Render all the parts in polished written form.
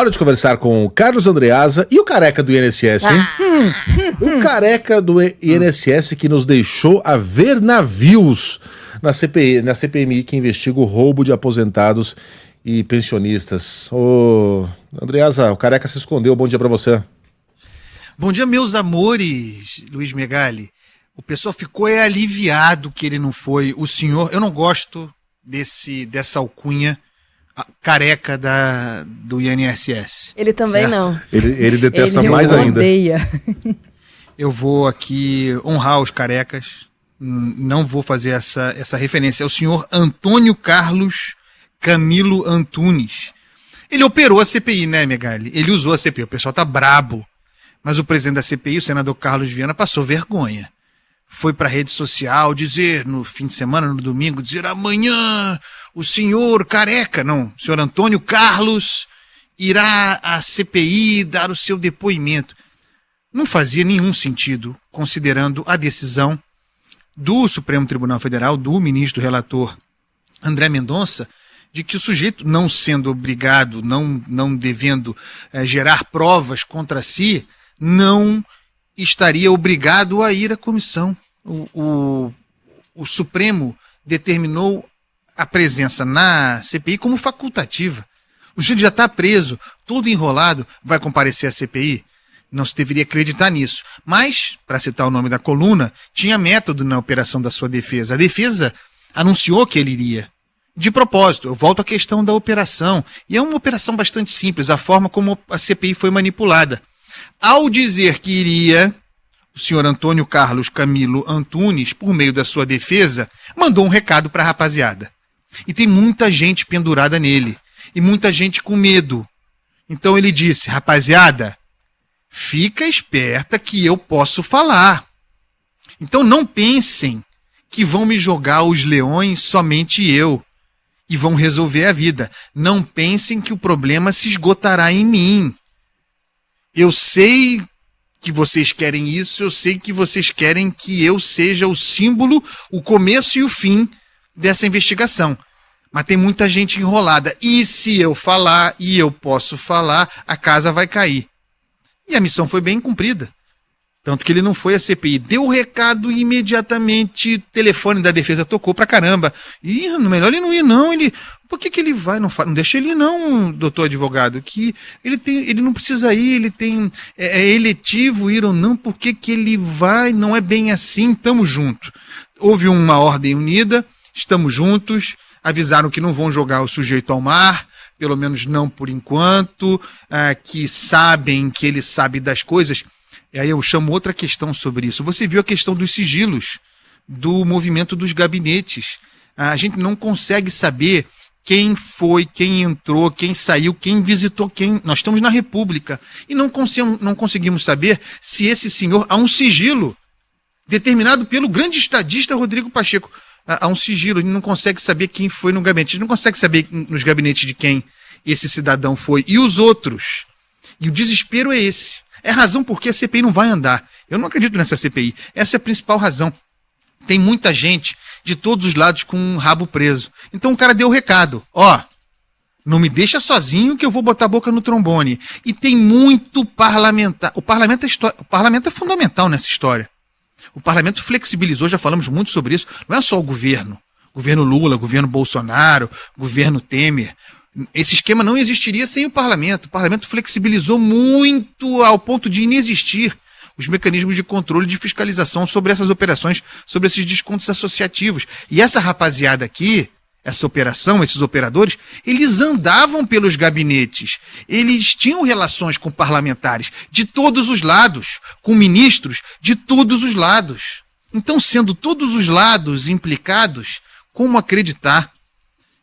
Hora de conversar com o Carlos Andreasa e o careca do INSS, hein? O careca do INSS que nos deixou a ver navios na CPMI que investiga o roubo de aposentados e pensionistas. Ô, Andreasa, o careca se escondeu. Bom dia pra você. Bom dia, meus amores, Luiz Megali. O pessoal ficou aliviado que ele não foi o senhor. Eu não gosto dessa alcunha careca do INSS. Ele também certo? Não. Ele detesta ele mais ainda. Odeia. Eu vou aqui honrar os carecas. Não vou fazer essa referência. É o senhor Antônio Carlos Camilo Antunes. Ele operou a CPI, né, Megali? Ele usou a CPI. O pessoal tá brabo. Mas o presidente da CPI, o senador Carlos Viana, passou vergonha. Foi para a rede social dizer, no fim de semana, no domingo, dizer amanhã o senhor careca, não, o senhor Antônio Carlos irá à CPI dar o seu depoimento. Não fazia nenhum sentido, considerando a decisão do Supremo Tribunal Federal, do ministro relator André Mendonça, de que o sujeito, não sendo obrigado, não devendo gerar provas contra si, não estaria obrigado a ir à comissão. O Supremo determinou a presença na CPI como facultativa. O sujeito já está preso, todo enrolado, vai comparecer à CPI? Não se deveria acreditar nisso. Mas, para citar o nome da coluna, tinha método na operação da sua defesa. A defesa anunciou que ele iria. De propósito, eu volto à questão da operação. E é uma operação bastante simples, a forma como a CPI foi manipulada. Ao dizer que iria, o senhor Antônio Carlos Camilo Antunes, por meio da sua defesa, mandou um recado para a rapaziada. E tem muita gente pendurada nele. E muita gente com medo. Então ele disse, rapaziada, fica esperta que eu posso falar. Então não pensem que vão me jogar aos leões somente eu. E vão resolver a vida. Não pensem que o problema se esgotará em mim. Eu sei que vocês querem isso, eu sei que vocês querem que eu seja o símbolo, o começo e o fim dessa investigação. Mas tem muita gente enrolada. E se eu falar, e eu posso falar, a casa vai cair. E a missão foi bem cumprida. Tanto que ele não foi à CPI. Deu o recado imediatamente, o telefone da defesa tocou pra caramba. E melhor ele não ir, não. Por que ele vai? Não deixa ele ir, não, doutor advogado. Que ele não precisa ir, ele tem. É eletivo ir ou não. Por que ele vai? Não é bem assim, tamo junto. Houve uma ordem unida, estamos juntos. Avisaram que não vão jogar o sujeito ao mar, pelo menos não por enquanto, que sabem que ele sabe das coisas. E aí eu chamo outra questão sobre isso. Você viu a questão dos sigilos, do movimento dos gabinetes. A gente não consegue saber quem foi, quem entrou, quem saiu, quem visitou quem. Nós estamos na República. E não conseguimos saber se esse senhor há um sigilo determinado pelo grande estadista Rodrigo Pacheco. Há um sigilo, a gente não consegue saber quem foi no gabinete. A gente não consegue saber nos gabinetes de quem esse cidadão foi. E os outros. E o desespero é esse. É a razão por que a CPI não vai andar. Eu não acredito nessa CPI. Essa é a principal razão. Tem muita gente de todos os lados com um rabo preso. Então o cara deu o recado. Não me deixa sozinho que eu vou botar a boca no trombone. E tem muito parlamentar. O parlamento é fundamental nessa história. O parlamento flexibilizou, já falamos muito sobre isso. Não é só o governo. Governo Lula, governo Bolsonaro, governo Temer. Esse esquema não existiria sem o parlamento. O parlamento flexibilizou muito ao ponto de inexistir os mecanismos de controle e de fiscalização sobre essas operações, sobre esses descontos associativos. E essa rapaziada aqui, essa operação, esses operadores, eles andavam pelos gabinetes. Eles tinham relações com parlamentares de todos os lados, com ministros de todos os lados. Então, sendo todos os lados implicados, como acreditar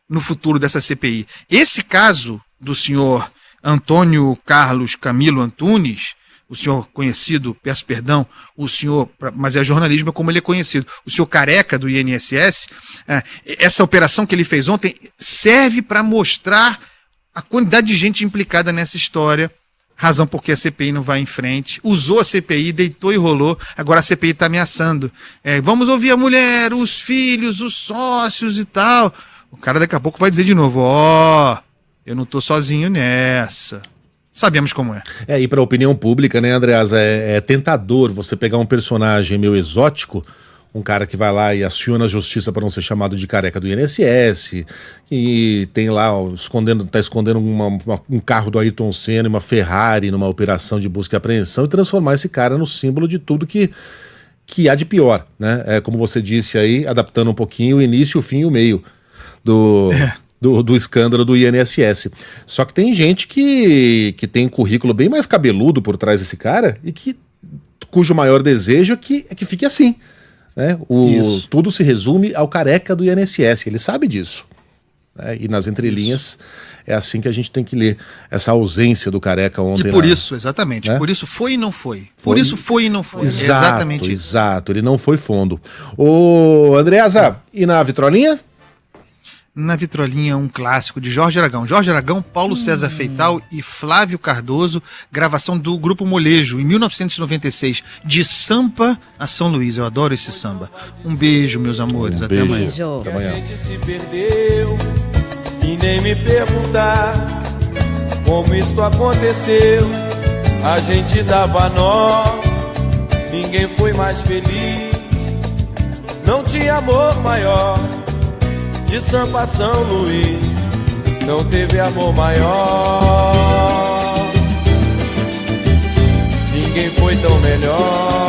no futuro dessa CPI? Esse caso do senhor Antônio Carlos Camilo Antunes, o senhor conhecido, peço perdão, o senhor, mas é jornalismo como ele é conhecido, o senhor careca do INSS, essa operação que ele fez ontem serve para mostrar a quantidade de gente implicada nessa história, razão porque a CPI não vai em frente, usou a CPI, deitou e rolou, agora a CPI está ameaçando. Vamos ouvir a mulher, os filhos, os sócios e tal. O cara daqui a pouco vai dizer de novo, eu não tô sozinho nessa. Sabemos como é. E para a opinião pública, né, Andreasa, é tentador você pegar um personagem meio exótico, um cara que vai lá e aciona a justiça para não ser chamado de careca do INSS, e tem lá, tá escondendo um carro do Ayrton Senna, uma Ferrari, numa operação de busca e apreensão, e transformar esse cara no símbolo de tudo que há de pior, né? Como você disse aí, adaptando um pouquinho o início, o fim e o meio do escândalo do INSS. Só que tem gente que tem um currículo bem mais cabeludo por trás desse cara e cujo maior desejo é que fique assim. Né? Tudo se resume ao careca do INSS, ele sabe disso. Né? E nas entrelinhas é assim que a gente tem que ler essa ausência do careca ontem. E por isso, exatamente, né? Por isso foi e não foi. Por isso foi e não foi. Exatamente isso. Exato, ele não foi fundo. Ô, Andreasa, e na vitrolinha? Na vitrolinha, um clássico de Jorge Aragão. Jorge Aragão, Paulo César Feital e Flávio Cardoso, gravação do Grupo Molejo, em 1996, de Sampa a São Luís. Eu adoro esse samba. Um beijo, meus amores. Até amanhã. Até amanhã. A gente se perdeu e nem me perguntar como isto aconteceu. A gente dava nó, ninguém foi mais feliz. Não tinha amor maior. De Sampa a São Luís, não teve amor maior. Ninguém foi tão melhor.